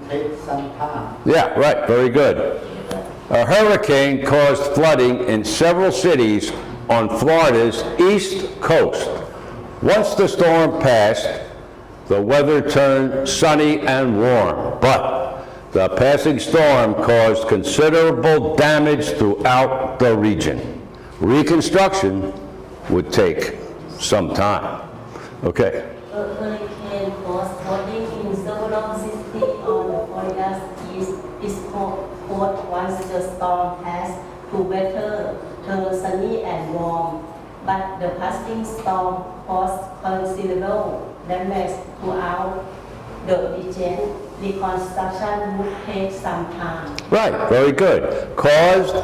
take some time. Yeah, right, very good. A hurricane caused flooding in several cities on Florida's east coast. Once the storm passed, the weather turned sunny and warm, but the passing storm caused considerable damage throughout the region. Reconstruction would take some time. Okay. A hurricane caused flooding in several cities on Florida's east coast. Once the storm passed, the weather turned sunny and warm, but the passing storm caused considerable damage throughout the region. Reconstruction would take some time. Right, very good. Caused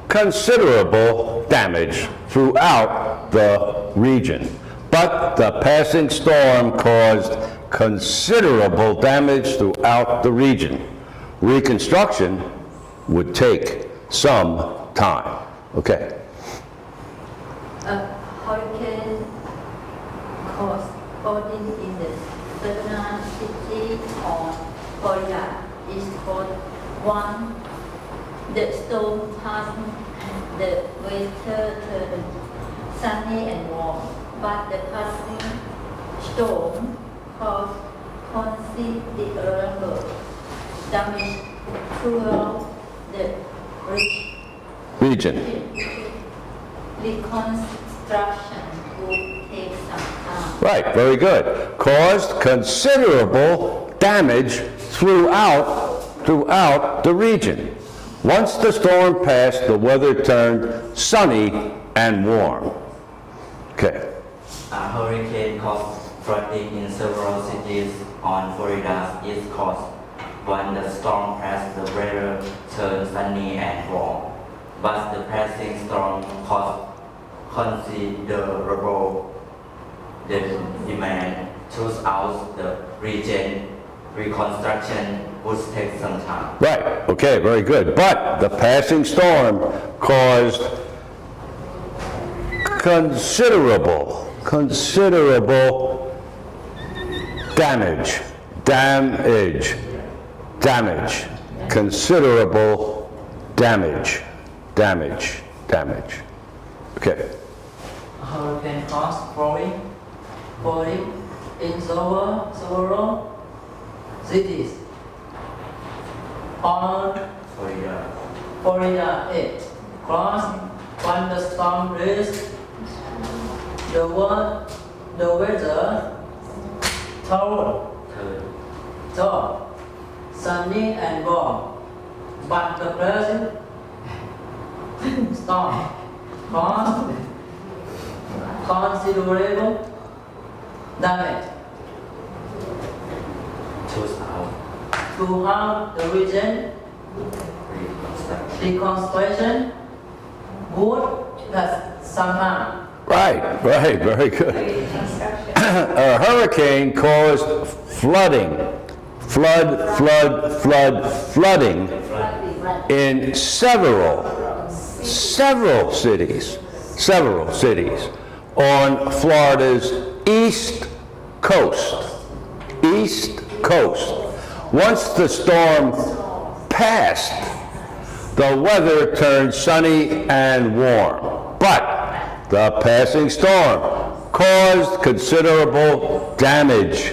considerable damage throughout the region. But the passing storm caused considerable damage throughout the region. Reconstruction would take some time. Okay. A hurricane caused flooding in the southern city on Florida East Coast. One, the storm passed, the weather turned sunny and warm, but the passing storm caused considerable damage throughout the Region. Reconstruction would take some time. Right, very good. Caused considerable damage throughout the region. Once the storm passed, the weather turned sunny and warm. Okay. A hurricane caused flooding in several cities on Florida's east coast. When the storm passed, the weather turned sunny and warm, but the passing storm caused considerable damage throughout the region. Reconstruction would take some time. Right, okay, very good. But the passing storm caused considerable damage, considerable damage. Okay. A hurricane caused flooding in several cities on Florida East Coast. When the storm reached, the weather turned sunny and warm, but the present storm caused considerable damage throughout the region. Reconstruction would take some time. Right, very good. A hurricane caused flooding in several cities on Florida's east coast. Once the storm passed, the weather turned sunny and warm, but the passing storm caused considerable damage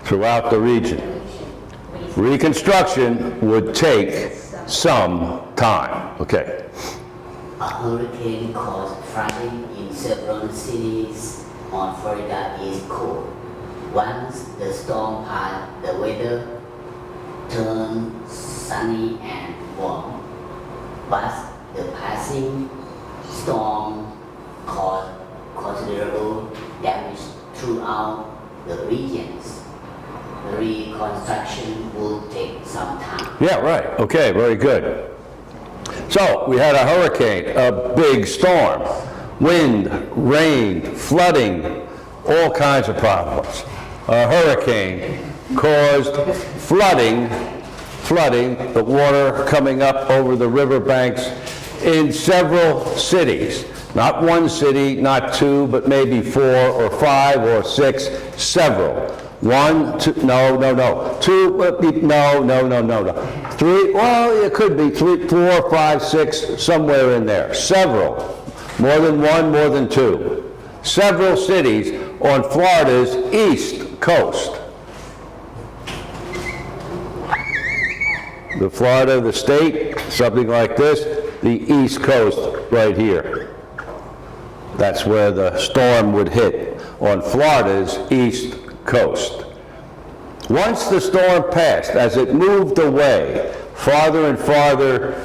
throughout the region. Reconstruction would take some time. Okay. A hurricane caused flooding in several cities on Florida East Coast. Once the storm passed, the weather turned sunny and warm, but the passing storm caused considerable damage throughout the regions. Reconstruction will take some time. Yeah, right. Okay, very good. So we had a hurricane, a big storm, wind, rain, flooding, all kinds of problems. A hurricane caused flooding, the water coming up over the riverbanks in several cities. Not one city, not two, but maybe 4 or 5 or 6, several. 1, 2, no. 2, no. 3, well, it could be 3, 4, 5, 6, somewhere in there. Several. More than 1, more than 2. Several cities on Florida's east coast. The Florida, the state, something like this, the east coast right here. That's where the storm would hit, on Florida's east coast. Once the storm passed, as it moved away, farther and farther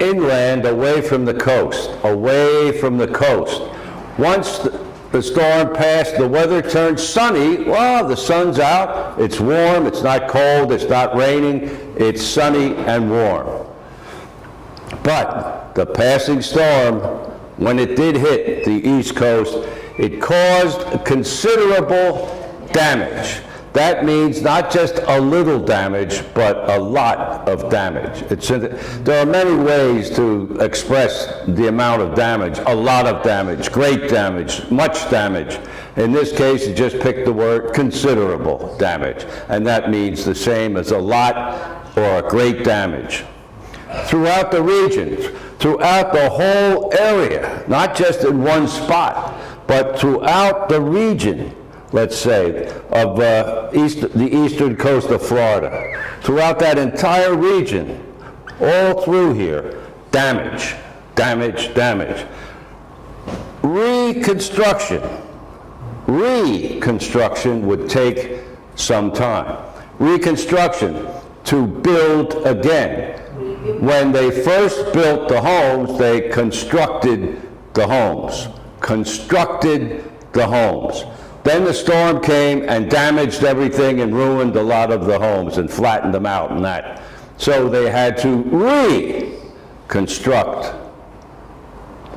inland, away from the coast, once the storm passed, the weather turned sunny. Well, the sun's out, it's warm, it's not cold, it's not raining, it's sunny and warm. But the passing storm, when it did hit the East Coast, it caused considerable damage. That means not just a little damage, but a lot of damage. There are many ways to express the amount of damage. A lot of damage, great damage, much damage. In this case, you just picked the word considerable damage. And that means the same as a lot or a great damage. Throughout the regions, throughout the whole area, not just in one spot, but throughout the region, let's say, of the eastern coast of Florida. Throughout that entire region, all through here, damage. Reconstruction would take some time. Reconstruction, to build again. When they first built the homes, they constructed the homes. Then the storm came and damaged everything and ruined a lot of the homes and flattened them out and that. So they had to reconstruct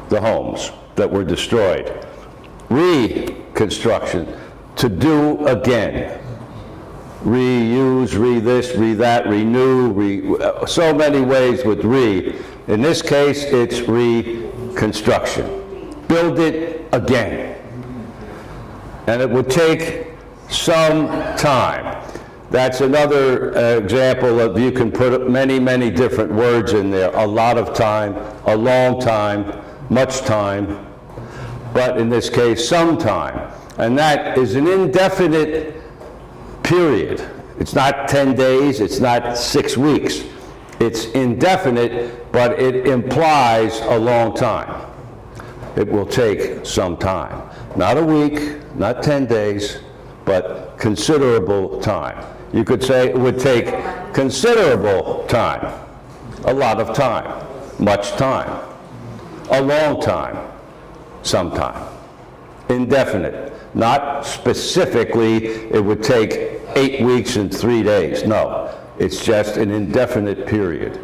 the homes that were destroyed. Reconstruction, to do again. Reuse, re-this, re-that, renew, so many ways with re. In this case, it's reconstruction. Build it again. And it would take some time. That's another example of, you can put many different words in there. A lot of time, a long time, much time, but in this case, some time. And that is an indefinite period. It's not 10 days, it's not 6 weeks. It's indefinite, but it implies a long time. It will take some time. Not a week, not 10 days, but considerable time. You could say it would take considerable time, a lot of time, much time, a long time, some time. Indefinite. Not specifically, it would take 8 weeks and 3 days. No, it's just an indefinite period,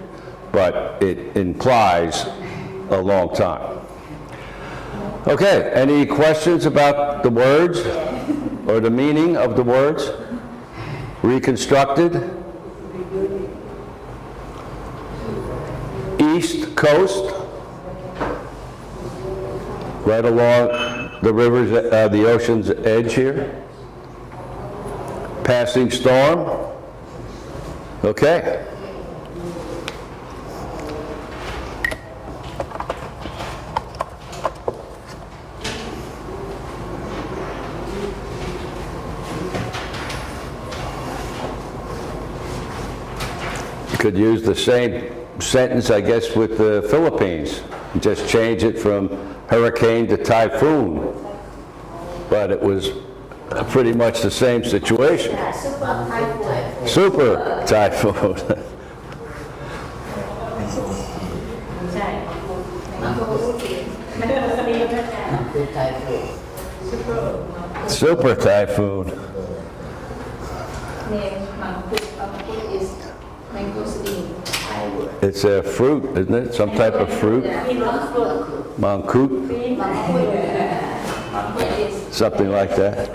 but it implies a long time. Okay, any questions about the words or the meaning of the words? Reconstructed. East Coast, right along the river's, the ocean's edge here. Passing storm. Okay. Could use the same sentence, I guess, with the Philippines. Just change it from hurricane to typhoon. But it was pretty much the same situation. Super typhoon. Super typhoon. It's a fruit, isn't it? Some type of fruit. Mangkuk. Something like that.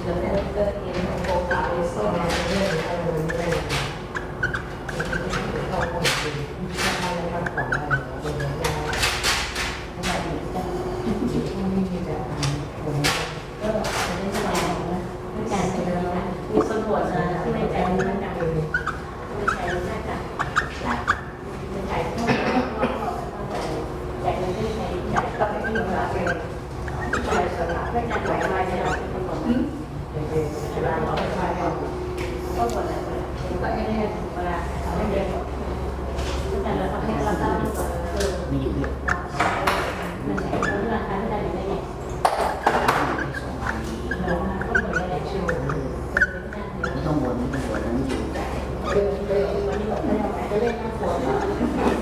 มีส่วนผลนะที่ไม่ใจมันนั่นกันไม่ใจมันน่าจะไม่ใจต้องใจมันไม่ใจใจต้องไม่มีเวลาเป็นใจสละไม่ใจไหวไหวใจเราเป็นคนหมดเวลาเราไปไหวก็หมดแล้วก็ไม่ได้เวลาไม่ได้แต่เราทำให้เราได้คือมันใช้เวลาการได้ยังไงเราก็เหมือนอะไรชิว ไม่ต้องวนไม่ต้องวนนั้นอยู่ วันนี้บอกไม่เอาไปจะเล่นน่ากลัว